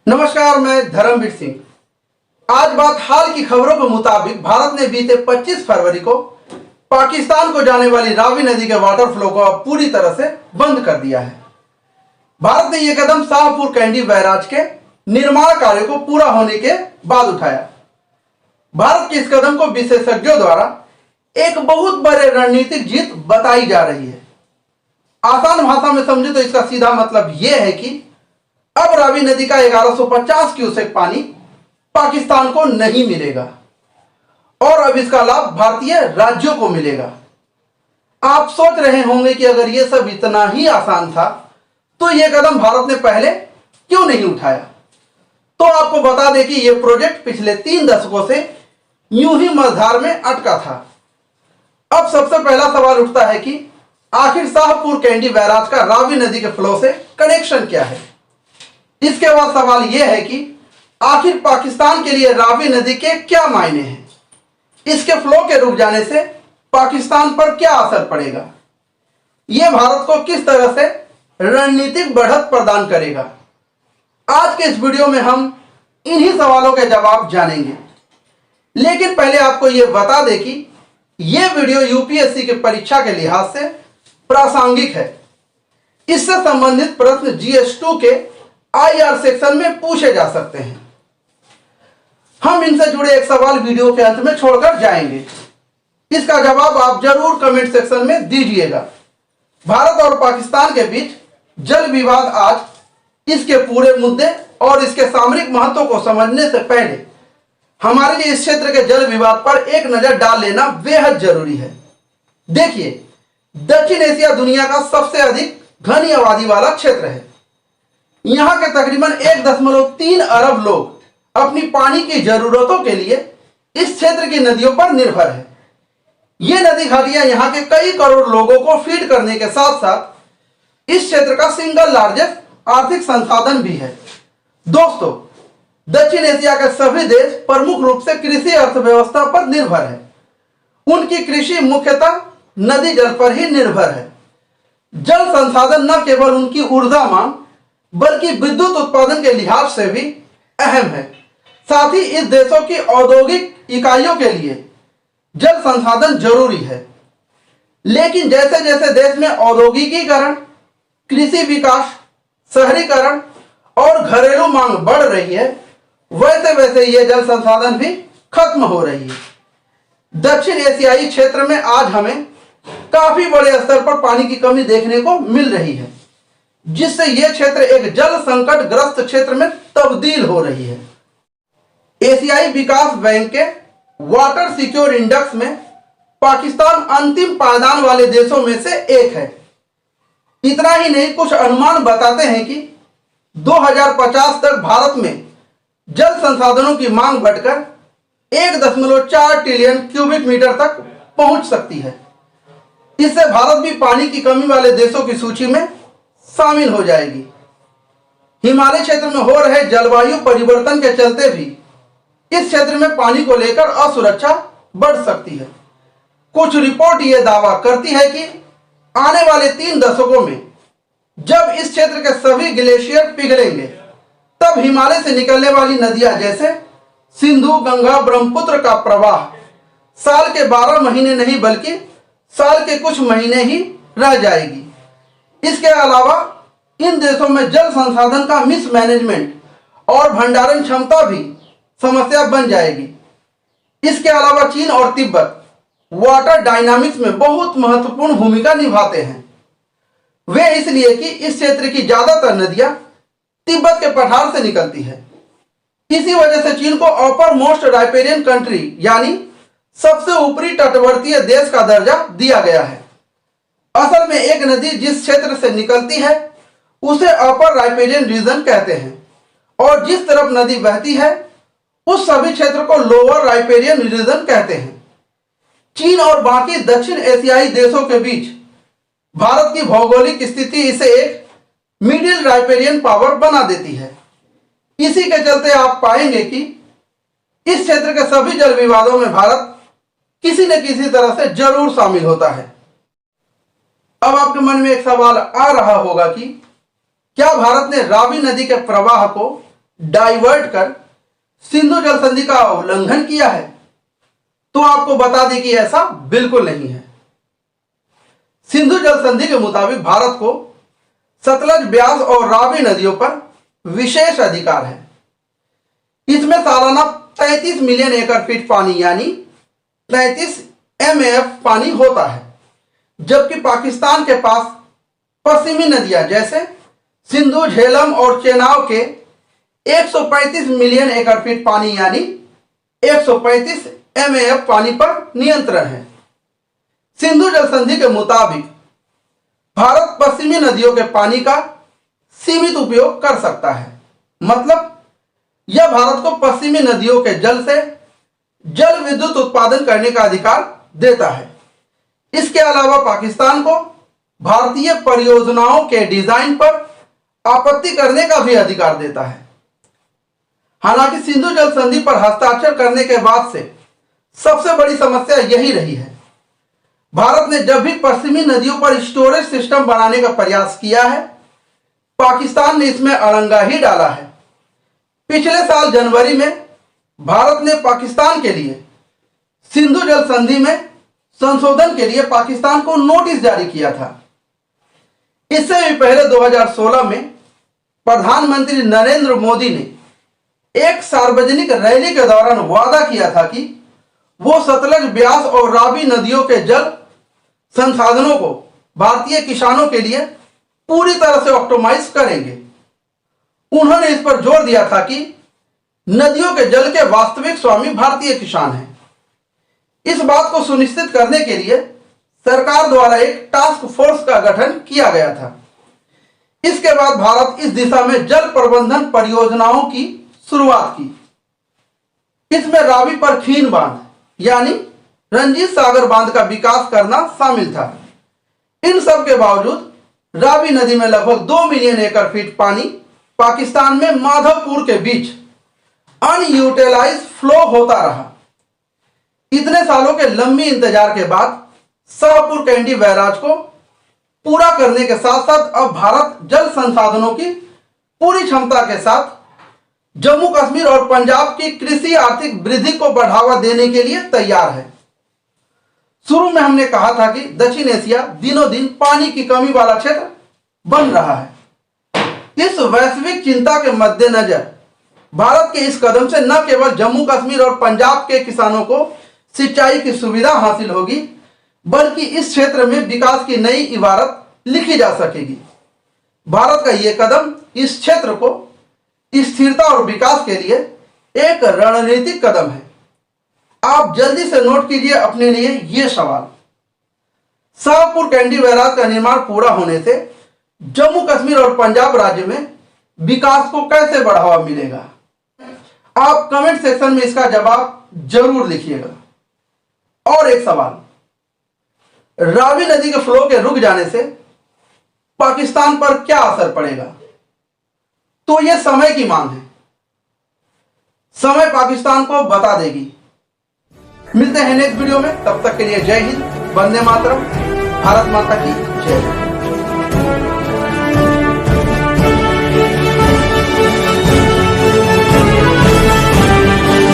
नमस्कार, मैं धर्मवीर सिंह। आज बात हाल की खबरों के मुताबिक भारत ने बीते 25 फरवरी को पाकिस्तान को जाने वाली रावी नदी के वाटर फ्लो को अब पूरी तरह से बंद कर दिया है। भारत ने यह कदम शाहपुर कैंडी बैराज के निर्माण कार्य को पूरा होने के बाद उठाया। भारत के इस कदम को विशेषज्ञों द्वारा एक बहुत बड़े रणनीतिक जीत बताई जा रही है। आसान भाषा में समझे तो इसका सीधा मतलब यह है कि अब रावी नदी का 1150 क्यूसेक पानी पाकिस्तान को नहीं मिलेगा और अब इसका लाभ भारतीय राज्यों को मिलेगा। आप सोच रहे होंगे कि अगर यह सब इतना ही आसान था तो यह कदम भारत ने पहले क्यों नहीं उठाया। तो आपको बता दें कि यह प्रोजेक्ट पिछले 3 दशकों से यूं ही मझधार में अटका था। अब सबसे पहला सवाल उठता है कि आखिर शाहपुर कैंडी बैराज का रावी नदी के फ्लो से कनेक्शन क्या है। इसके बाद सवाल यह है कि आखिर पाकिस्तान के लिए रावी नदी के क्या मायने हैं, इसके फ्लो के रुक जाने से पाकिस्तान पर क्या असर पड़ेगा, यह भारत को किस तरह से रणनीतिक बढ़त प्रदान करेगा। आज के इस वीडियो में हम इन्हीं सवालों के जवाब जानेंगे। लेकिन पहले आपको यह बता दें कि यह वीडियो यूपीएससी की परीक्षा के लिहाज से प्रासंगिक है। इससे संबंधित प्रश्न GS2 के IR सेक्शन में पूछे जा सकते हैं। हम इनसे जुड़े एक सवाल वीडियो के अंत में छोड़कर जाएंगे। इसका जवाब आप जरूर कमेंट सेक्शन में दीजिएगा। भारत और पाकिस्तान के बीच जल विवाद आज इसके पूरे मुद्दे और इसके सामरिक महत्व को समझने से पहले हमारे लिए इस क्षेत्र के जल विवाद पर एक नजर डाल लेना बेहद जरूरी है। देखिए, दक्षिण एशिया दुनिया का सबसे अधिक घनी आबादी वाला क्षेत्र है। यहां के तकरीबन 1.3 अरब लोग अपनी पानी की जरूरतों के लिए इस क्षेत्र की नदियों पर निर्भर है। ये नदी घाटियां यहां के कई करोड़ लोगों को फीड करने के साथ साथ इस क्षेत्र का सिंगल लार्जेस्ट आर्थिक संसाधन भी है। दोस्तों, दक्षिण एशिया के सभी देश प्रमुख रूप से कृषि अर्थव्यवस्था पर निर्भर है। उनकी कृषि मुख्यतः नदी जल पर ही निर्भर है। जल संसाधन न केवल उनकी ऊर्जा मांग बल्कि विद्युत उत्पादन के लिहाज से भी अहम है। साथ ही इस देशों की औद्योगिक इकाइयों के लिए जल संसाधन जरूरी है। लेकिन जैसे जैसे देश में औद्योगिकीकरण, कृषि विकास, शहरीकरण और घरेलू मांग बढ़ रही है, वैसे वैसे ये जल संसाधन भी खत्म हो रही है। दक्षिण एशियाई क्षेत्र में आज हमें काफी बड़े स्तर पर पानी की कमी देखने को मिल रही है, जिससे यह क्षेत्र एक जल संकट ग्रस्त क्षेत्र में तब्दील हो रही है। एशियाई विकास बैंक के वाटर सिक्योर इंडेक्स में पाकिस्तान अंतिम पायदान वाले देशों में से एक है। इतना ही नहीं, कुछ अनुमान बताते हैं कि 2050 तक भारत में जल संसाधनों की मांग बढ़कर 1.4 ट्रिलियन क्यूबिक मीटर तक पहुंच सकती है। इससे भारत भी पानी की कमी वाले देशों की सूची में शामिल हो जाएगी। हिमालय क्षेत्र में हो रहे जलवायु परिवर्तन के चलते भी इस क्षेत्र में पानी को लेकर असुरक्षा बढ़ सकती है। कुछ रिपोर्ट यह दावा करती है कि आने वाले 3 दशकों में जब इस क्षेत्र के सभी ग्लेशियर पिघलेंगे, तब हिमालय से निकलने वाली नदियां जैसे सिंधु, गंगा, ब्रह्मपुत्र का प्रवाह साल के 12 महीने नहीं बल्कि साल के कुछ महीने ही रह जाएगी। इसके अलावा इन देशों में जल संसाधन का मिसमैनेजमेंट और भंडारण क्षमता भी समस्या बन जाएगी। इसके अलावा चीन और तिब्बत वाटर डायनामिक्स में बहुत महत्वपूर्ण भूमिका निभाते हैं। वे इसलिए कि इस क्षेत्र की ज्यादातर नदियां तिब्बत के पठार से निकलती है। इसी वजह से चीन को अपर मोस्ट राइपेरियन कंट्री यानी सबसे ऊपरी तटवर्तीय देश का दर्जा दिया गया है। असल में एक नदी जिस क्षेत्र से निकलती है उसे अपर राइपेरियन रीजन कहते हैं और जिस तरफ नदी बहती है उस सभी क्षेत्र को लोअर राइपेरियन रीजन कहते हैं। चीन और बाकी दक्षिण एशियाई देशों के बीच भारत की भौगोलिक स्थिति इसे एक मिडिल राइपेरियन पावर बना देती है। इसी के चलते आप पाएंगे कि इस क्षेत्र के सभी जल विवादों में भारत किसी न किसी तरह से जरूर शामिल होता है। अब आपके मन में एक सवाल आ रहा होगा कि क्या भारत ने रावी नदी के प्रवाह को डाइवर्ट कर सिंधु जल संधि का उल्लंघन किया है? तो आपको बता दें कि ऐसा बिल्कुल नहीं है। सिंधु जल संधि के मुताबिक भारत को सतलज, ब्यास और रावी नदियों पर विशेष अधिकार है। इसमें सालाना 33 मिलियन एकड़ फीट पानी यानी 33 MAF पानी होता है, जबकि पाकिस्तान के पास पश्चिमी नदियां जैसे सिंधु, झेलम और चेनाब के 135 मिलियन एकड़ फीट पानी यानी 135 MAF पानी पर नियंत्रण है। सिंधु जल संधि के मुताबिक भारत पश्चिमी नदियों के पानी का सीमित उपयोग कर सकता है, मतलब यह भारत को पश्चिमी नदियों के जल से जल विद्युत उत्पादन करने का अधिकार देता है। इसके अलावा पाकिस्तान को भारतीय परियोजनाओं के डिजाइन पर आपत्ति करने का भी अधिकार देता है। हालांकि सिंधु जल संधि पर हस्ताक्षर करने के बाद से सबसे बड़ी समस्या यही रही है। भारत ने जब भी पश्चिमी नदियों पर स्टोरेज सिस्टम बनाने का प्रयास किया है, पाकिस्तान ने इसमें अड़ंगा ही डाला है। पिछले साल जनवरी में भारत ने पाकिस्तान के लिए सिंधु जल संधि में संशोधन के लिए पाकिस्तान को नोटिस जारी किया था। इससे भी पहले 2016 में प्रधानमंत्री नरेंद्र मोदी ने एक सार्वजनिक रैली के दौरान वादा किया था कि वो सतलज, ब्यास और रावी नदियों के जल संसाधनों को भारतीय किसानों के लिए पूरी तरह से ऑप्टिमाइज करेंगे। उन्होंने इस पर जोर दिया था कि नदियों के जल के वास्तविक स्वामी भारतीय किसान हैं। इस बात को सुनिश्चित करने के लिए सरकार द्वारा एक टास्क फोर्स का गठन किया गया था। इसके बाद भारत इस दिशा में जल प्रबंधन परियोजनाओं की शुरुआत की। इसमें रावी पर खीन बांध यानी रंजीत सागर बांध का विकास करना शामिल था। इन सब के बावजूद रावी नदी में लगभग 2 मिलियन एकड़ फीट पानी पाकिस्तान में माधवपुर के बीच अनयूटिलाइज फ्लो होता रहा। इतने सालों के लंबी इंतजार के बाद शाहपुर कैंडी बैराज को पूरा करने के साथ साथ अब भारत जल संसाधनों की पूरी क्षमता के साथ जम्मू कश्मीर और पंजाब की कृषि आर्थिक वृद्धि को बढ़ावा देने के लिए तैयार है। शुरू में हमने कहा था कि दक्षिण एशिया दिनों दिन पानी की कमी वाला क्षेत्र बन रहा है। इस वैश्विक चिंता के मद्देनजर भारत के इस कदम से न केवल जम्मू कश्मीर और पंजाब के किसानों को सिंचाई की सुविधा हासिल होगी, बल्कि इस क्षेत्र में विकास की नई इबारत लिखी जा सकेगी। भारत का यह कदम इस क्षेत्र को स्थिरता और विकास के लिए एक रणनीतिक कदम है। आप जल्दी से नोट कीजिए अपने लिए यह सवाल। शाहपुर कैंडी बैराज का निर्माण पूरा होने से जम्मू कश्मीर और पंजाब राज्य में विकास को कैसे बढ़ावा मिलेगा? आप कमेंट सेक्शन में इसका जवाब जरूर लिखिएगा। और एक सवाल, रावी नदी के फ्लो के रुक जाने से पाकिस्तान पर क्या असर पड़ेगा? तो यह समय की मांग है। समय पाकिस्तान को बता देगी। मिलते हैं नेक्स्ट वीडियो में, तब तक के लिए जय हिंद, वंदे मातरम, भारत माता की जय।